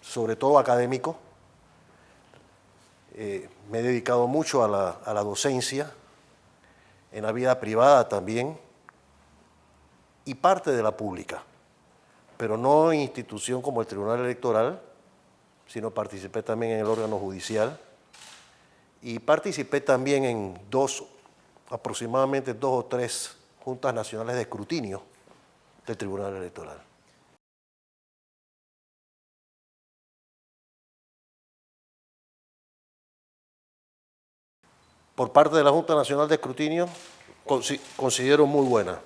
sobre todo académico. Me he dedicado mucho a la docencia, en la vida privada también, y parte de la pública, pero no en institución como el Tribunal Electoral, sino participé también en el órgano judicial y participé también en aproximadamente dos o tres juntas nacionales de escrutinio del Tribunal Electoral. Por parte de la Junta Nacional de Escrutinio, considero muy buena.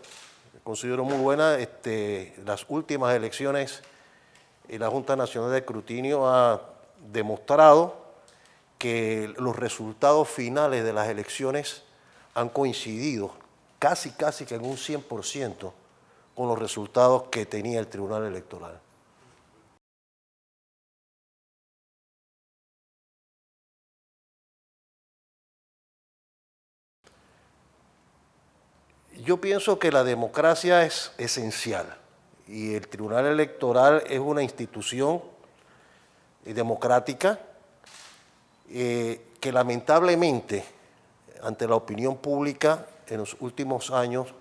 Las últimas elecciones, la Junta Nacional de Escrutinio ha demostrado que los resultados finales de las elecciones han coincidido casi que en un 100% con los resultados que tenía el Tribunal Electoral. Yo pienso que la democracia es esencial y el Tribunal Electoral es una institución democrática que lamentablemente ante la opinión pública en los últimos años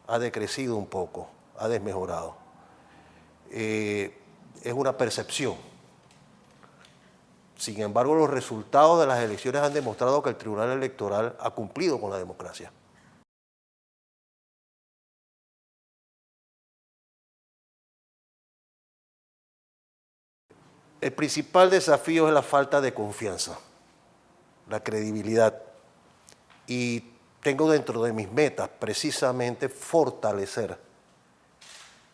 ha decrecido un poco, ha desmejorado. Es una percepción. Sin embargo, los resultados de las elecciones han demostrado que el Tribunal Electoral ha cumplido con la democracia. El principal desafío es la falta de confianza, la credibilidad. Y tengo dentro de mis metas precisamente fortalecer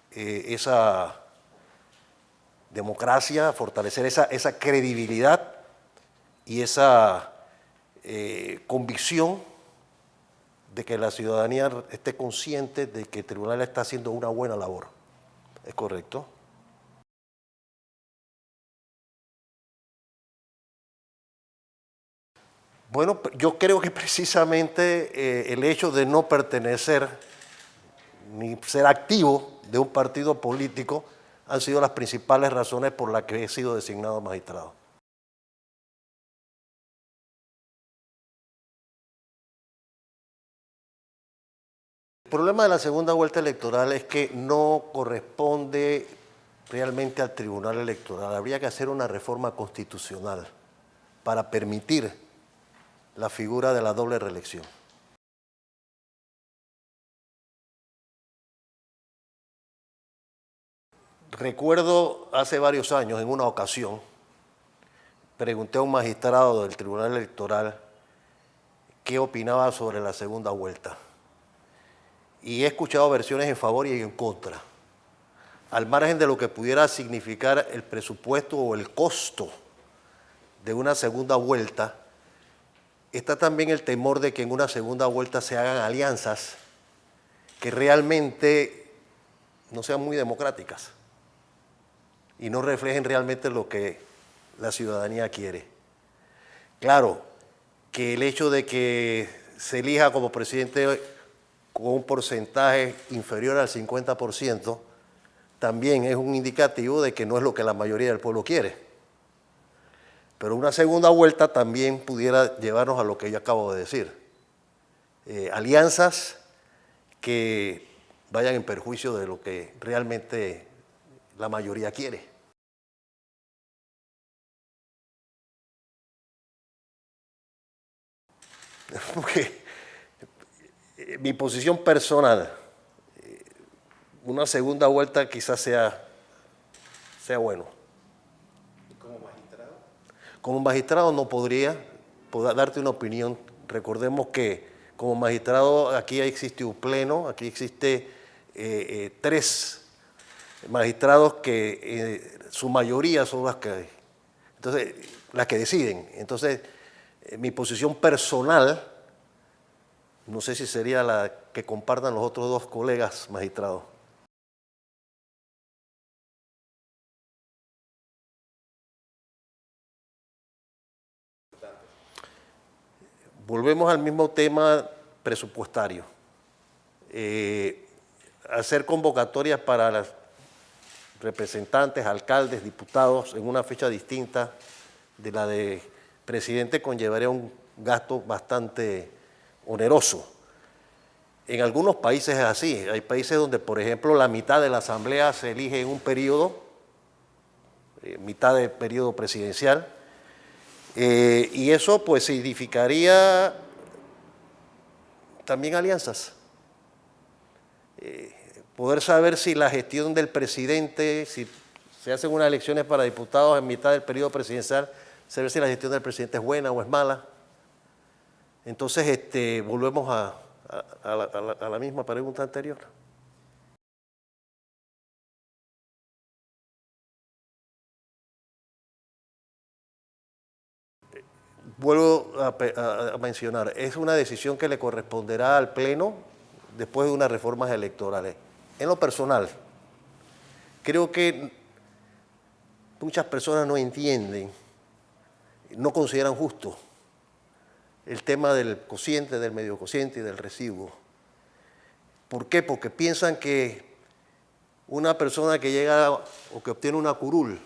esa democracia, fortalecer esa credibilidad y esa convicción de que la ciudadanía esté consciente de que el tribunal está haciendo una buena labor. ¿Es correcto? Bueno, yo creo que precisamente el hecho de no pertenecer ni ser activo de un partido político han sido las principales razones por las que he sido designado magistrado. El problema de la segunda vuelta electoral es que no corresponde realmente al Tribunal Electoral. Habría que hacer una reforma constitucional para permitir la figura de la doble reelección. Recuerdo hace varios años, en una ocasión, pregunté a un magistrado del Tribunal Electoral qué opinaba sobre la segunda vuelta. Y he escuchado versiones en favor y en contra. Al margen de lo que pudiera significar el presupuesto o el costo de una segunda vuelta, está también el temor de que en una segunda vuelta se hagan alianzas que realmente no sean muy democráticas y no reflejen realmente lo que la ciudadanía quiere. Claro, que el hecho de que se elija como presidente con un porcentaje inferior al 50%, también es un indicativo de que no es lo que la mayoría del pueblo quiere. Pero una segunda vuelta también pudiera llevarnos a lo que yo acabo de decir. Alianzas que vayan en perjuicio de lo que realmente la mayoría quiere. Porque mi posición personal, una segunda vuelta quizás sea bueno. ¿Y como magistrado? Como magistrado no podría darte una opinión. Recordemos que como magistrado aquí existe un pleno, aquí existe 3 magistrados que su mayoría son las que deciden. Entonces, mi posición personal, no sé si sería la que compartan los otros 2 colegas magistrados. Volvemos al mismo tema presupuestario. Hacer convocatorias para representantes, alcaldes, diputados en una fecha distinta de la de presidente conllevaría un gasto bastante oneroso. En algunos países es así. Hay países donde, por ejemplo, la mitad de la asamblea se elige en un periodo, mitad del periodo presidencial, y eso pues significaría también alianzas. Poder saber si la gestión del presidente, si se hacen unas elecciones para diputados en mitad del periodo presidencial, saber si la gestión del presidente es buena o es mala. Entonces, volvemos a la misma pregunta anterior. Vuelvo a mencionar, es una decisión que le corresponderá al Pleno después de unas reformas electorales. En lo personal, creo que muchas personas no entienden, no consideran justo el tema del cociente, del medio cociente y del residuo. ¿Por qué? Porque piensan que una persona que llega o que obtiene una curul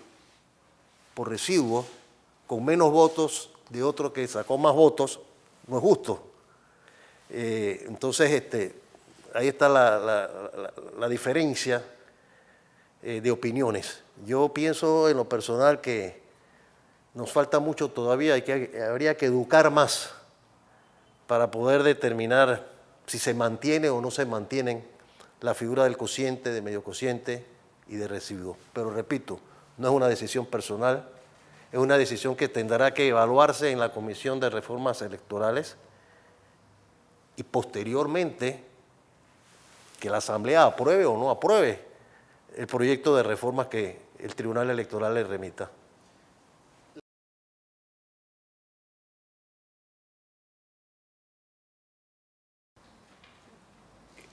por residuo con menos votos de otro que sacó más votos, no es justo. Entonces, ahí está la diferencia de opiniones. Yo pienso en lo personal que nos falta mucho todavía, habría que educar más para poder determinar si se mantiene o no se mantienen la figura del cociente, de medio cociente y de residuo. Pero repito, no es una decisión personal, es una decisión que tendrá que evaluarse en la Comisión de Reformas Electorales y posteriormente que la Asamblea apruebe o no apruebe el proyecto de reformas que el Tribunal Electoral le remita.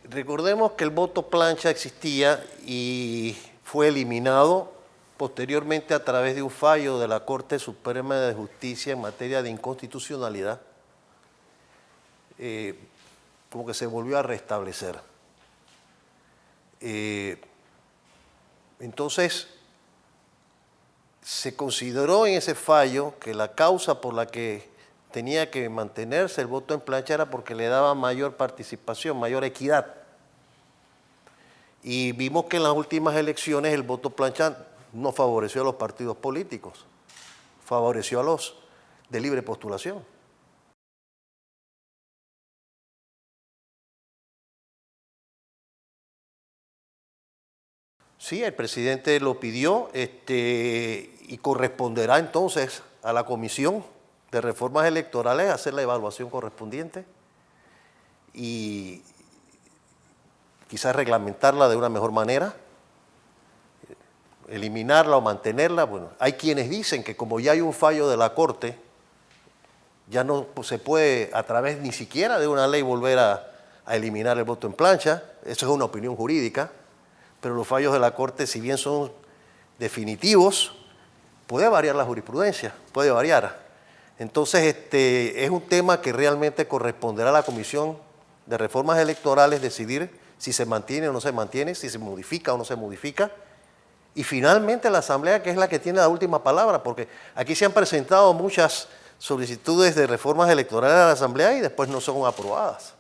Recordemos que el voto plancha existía y fue eliminado posteriormente a través de un fallo de la Corte Suprema de Justicia en materia de inconstitucionalidad, como que se volvió a restablecer. Entonces, se consideró en ese fallo que la causa por la que tenía que mantenerse el voto en plancha era porque le daba mayor participación, mayor equidad. Y vimos que en las últimas elecciones el voto plancha no favoreció a los partidos políticos, favoreció a los de libre postulación. Sí, el presidente lo pidió y corresponderá entonces a la Comisión de Reformas Electorales hacer la evaluación correspondiente y quizás reglamentarla de una mejor manera, eliminarla o mantenerla. Bueno, hay quienes dicen que como ya hay un fallo de la Corte, ya no se puede a través ni siquiera de una ley volver a eliminar el voto en plancha. Eso es una opinión jurídica, pero los fallos de la Corte, si bien son definitivos, puede variar la jurisprudencia, puede variar. Entonces, es un tema que realmente corresponderá a la Comisión de Reformas Electorales decidir si se mantiene o no se mantiene, si se modifica o no se modifica, y finalmente la Asamblea, que es la que tiene la última palabra, porque aquí se han presentado muchas solicitudes de reformas electorales a la Asamblea y después no son aprobadas.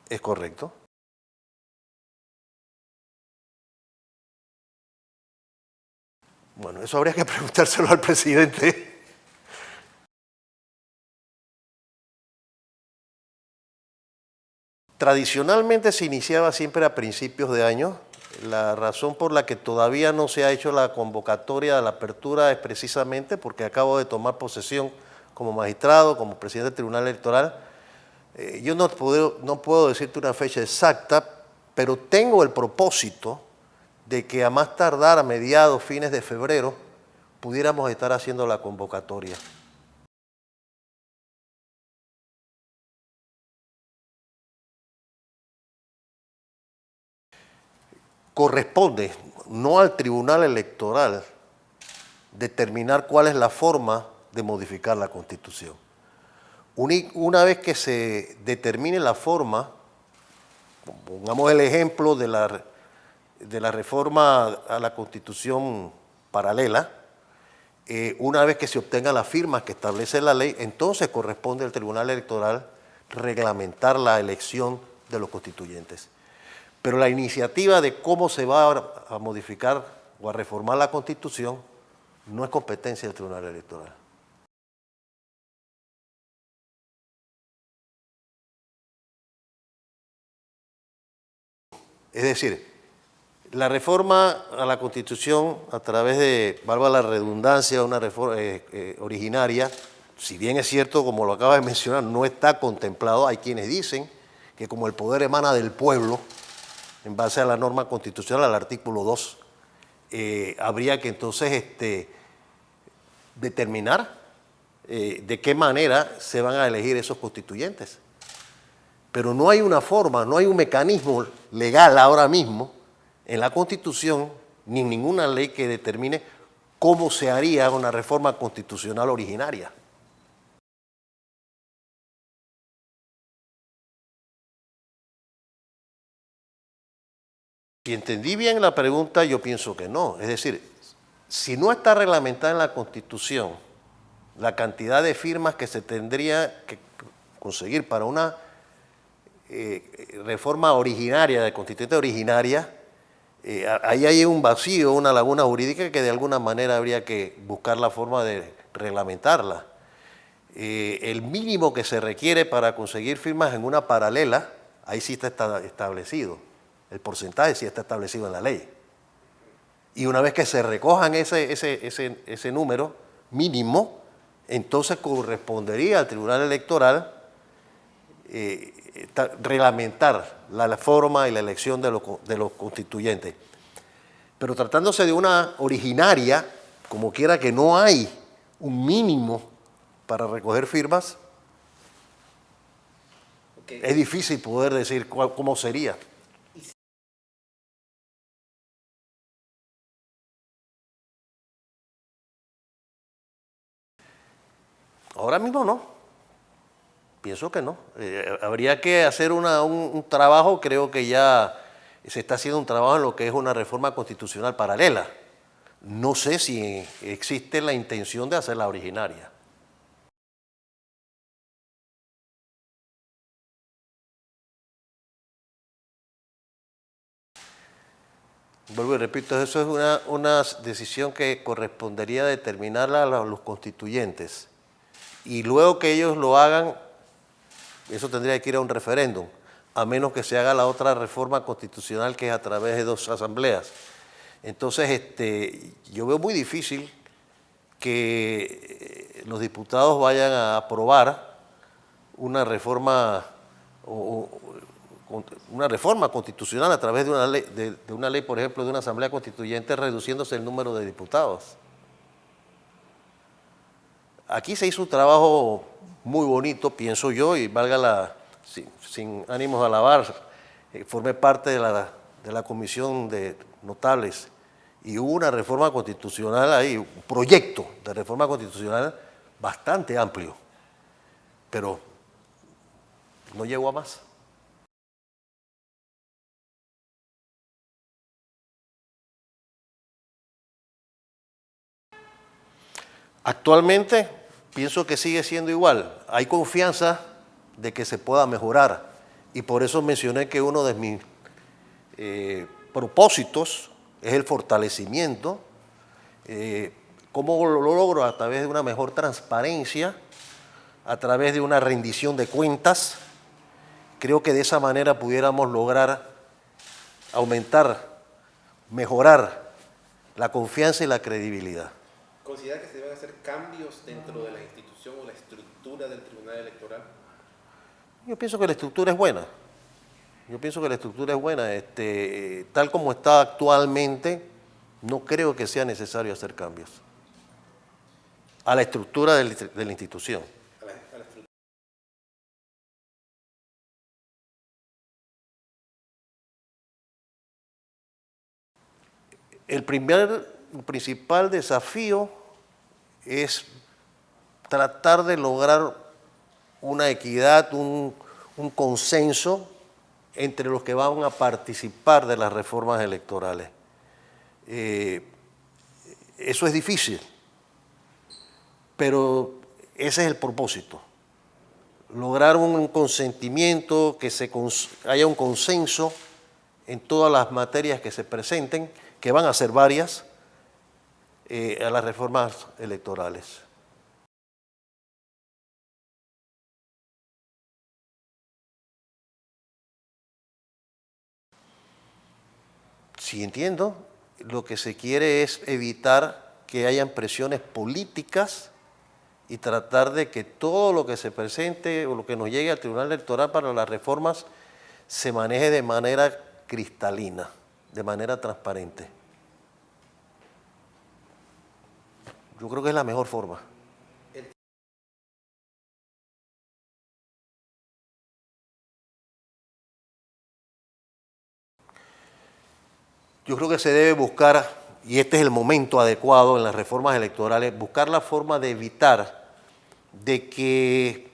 ¿Es correcto? Bueno, eso habría que preguntárselo al presidente. Tradicionalmente se iniciaba siempre a principios de año. La razón por la que todavía no se ha hecho la convocatoria de la apertura es precisamente porque acabo de tomar posesión como magistrado, como presidente del Tribunal Electoral. Yo no puedo decirte una fecha exacta, pero tengo el propósito de que a más tardar a mediados, fines de febrero, pudiéramos estar haciendo la convocatoria. Corresponde no al Tribunal Electoral determinar cuál es la forma de modificar la Constitución. Una vez que se determine la forma, pongamos el ejemplo de la reforma a la Constitución paralela, una vez que se obtengan las firmas que establece la ley, entonces corresponde al Tribunal Electoral reglamentar la elección de los constituyentes. Pero la iniciativa de cómo se va a modificar o a reformar la Constitución no es competencia del Tribunal Electoral. Es decir, la reforma a la Constitución a través de, valga la redundancia, una reforma originaria, si bien es cierto, como lo acaba de mencionar, no está contemplado, hay quienes dicen que como el poder emana del pueblo, en base a la norma constitucional, al artículo 2, habría que entonces determinar de qué manera se van a elegir esos constituyentes. Pero no hay una forma, no hay un mecanismo legal ahora mismo en la Constitución ni en ninguna ley que determine cómo se haría una reforma constitucional originaria. Si entendí bien la pregunta, yo pienso que no. Es decir, si no está reglamentada en la Constitución la cantidad de firmas que se tendría que conseguir para una reforma originaria, de constituyente originaria, ahí hay un vacío, una laguna jurídica que de alguna manera habría que buscar la forma de reglamentarla. El mínimo que se requiere para conseguir firmas en una paralela, ahí sí está establecido. El porcentaje sí está establecido en la ley. Y una vez que se recojan ese número mínimo, entonces correspondería al Tribunal Electoral reglamentar la forma y la elección de los constituyentes. Pero tratándose de una originaria, como quiera que no hay un mínimo para recoger firmas, es difícil poder decir cómo sería. Ahora mismo no. Pienso que no. Habría que hacer un trabajo, creo que ya se está haciendo un trabajo en lo que es una reforma constitucional paralela. No sé si existe la intención de hacerla originaria. Vuelvo y repito, eso es una decisión que correspondería determinarla a los constituyentes. Y luego que ellos lo hagan, eso tendría que ir a un referéndum, a menos que se haga la otra reforma constitucional que es a través de 2 asambleas. Entonces, yo veo muy difícil que los diputados vayan a aprobar una reforma constitucional a través de una ley, por ejemplo, de una asamblea constituyente reduciéndose el número de diputados. Aquí se hizo un trabajo muy bonito, pienso yo, y sin ánimos de alabar, formé parte de la comisión de notables y hubo una reforma constitucional ahí, un proyecto de reforma constitucional bastante amplio, pero no llegó a más. Actualmente pienso que sigue siendo igual. Hay confianza de que se pueda mejorar y por eso mencioné que uno de mis propósitos es el fortalecimiento. ¿Cómo lo logro? A través de una mejor transparencia, a través de una rendición de cuentas. Creo que de esa manera pudiéramos lograr aumentar, mejorar la confianza y la credibilidad. ¿Considera que se deben hacer cambios dentro de la institución o la estructura del Tribunal Electoral? Yo pienso que la estructura es buena. Yo pienso que la estructura es buena. Tal como está actualmente, no creo que sea necesario hacer cambios a la estructura de la institución. El principal desafío es tratar de lograr una equidad, un consenso entre los que van a participar de las reformas electorales. Eso es difícil, pero ese es el propósito. Lograr un consentimiento, que haya un consenso en todas las materias que se presenten, que van a ser varias, a las reformas electorales. Sí, entiendo. Lo que se quiere es evitar que hayan presiones políticas y tratar de que todo lo que se presente o lo que nos llegue al Tribunal Electoral para las reformas se maneje de manera cristalina, de manera transparente. Yo creo que es la mejor forma. Yo creo que se debe buscar, y este es el momento adecuado en las reformas electorales, buscar la forma de evitar de que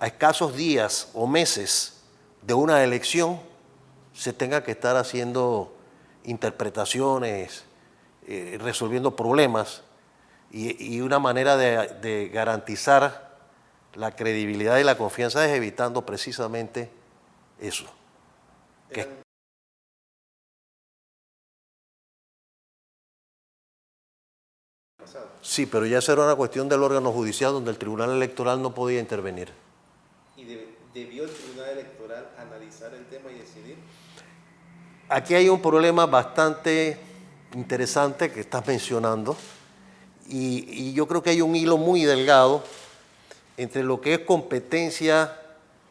a escasos días o meses de una elección se tenga que estar haciendo interpretaciones, resolviendo problemas, y una manera de garantizar la credibilidad y la confianza es evitando precisamente eso. Sí, pero ya esa era una cuestión del órgano judicial donde el Tribunal Electoral no podía intervenir. ¿Y debió el Tribunal Electoral analizar el tema y decidir? Aquí hay un problema bastante interesante que estás mencionando, y yo creo que hay un hilo muy delgado entre lo que es competencia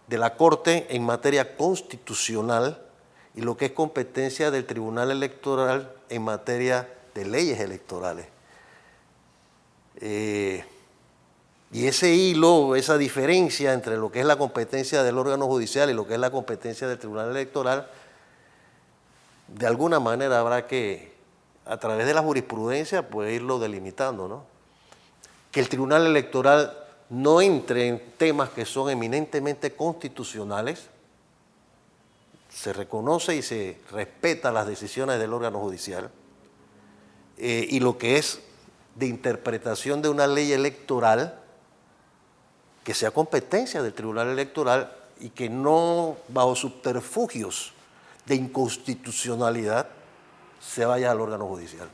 de la Corte en materia constitucional y lo que es competencia del Tribunal Electoral en materia de leyes electorales. Y ese hilo, esa diferencia entre lo que es la competencia del órgano judicial y lo que es la competencia del Tribunal Electoral, de alguna manera habrá que, a través de la jurisprudencia, pues irlo delimitando, ¿no? Que el Tribunal Electoral no entre en temas que son eminentemente constitucionales, se reconoce y se respeta las decisiones del órgano judicial, y lo que es de interpretación de una ley electoral, que sea competencia del Tribunal Electoral y que no, bajo subterfugios de inconstitucionalidad, se vaya al órgano judicial.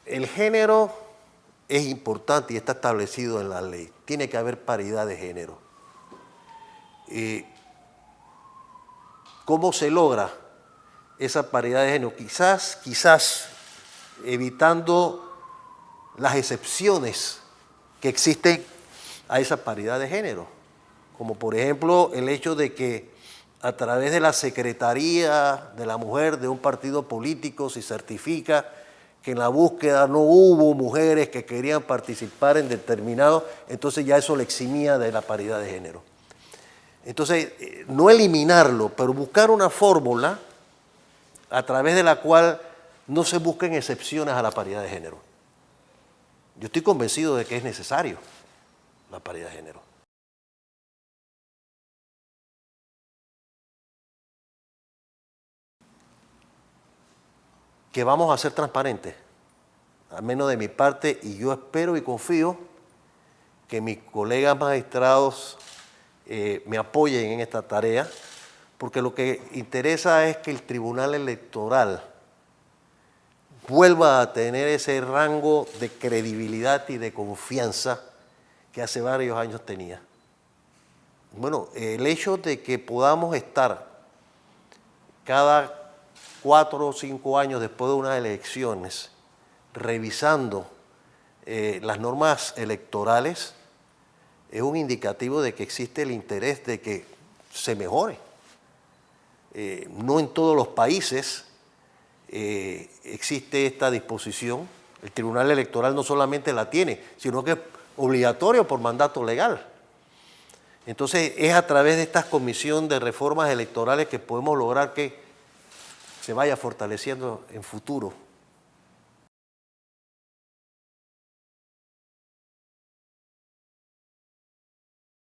El género es importante y está establecido en la ley. Tiene que haber paridad de género. ¿Cómo se logra esa paridad de género? Quizás evitando las excepciones que existen a esa paridad de género, como por ejemplo el hecho de que a través de la Secretaría de la Mujer de un partido político se certifica que en la búsqueda no hubo mujeres que querían participar en determinado, entonces ya eso le eximía de la paridad de género. Entonces, no eliminarlo, pero buscar una fórmula a través de la cual no se busquen excepciones a la paridad de género. Yo estoy convencido de que es necesario la paridad de género. Que vamos a ser transparentes, al menos de mi parte, y yo espero y confío que mis colegas magistrados me apoyen en esta tarea, porque lo que interesa es que el Tribunal Electoral vuelva a tener ese rango de credibilidad y de confianza que hace varios años tenía. Bueno, el hecho de que podamos estar cada 4 o 5 años después de unas elecciones revisando las normas electorales es un indicativo de que existe el interés de que se mejore. No en todos los países existe esta disposición. El Tribunal Electoral no solamente la tiene, sino que es obligatorio por mandato legal. Entonces es a través de esta comisión de reformas electorales que podemos lograr que se vaya fortaleciendo en futuro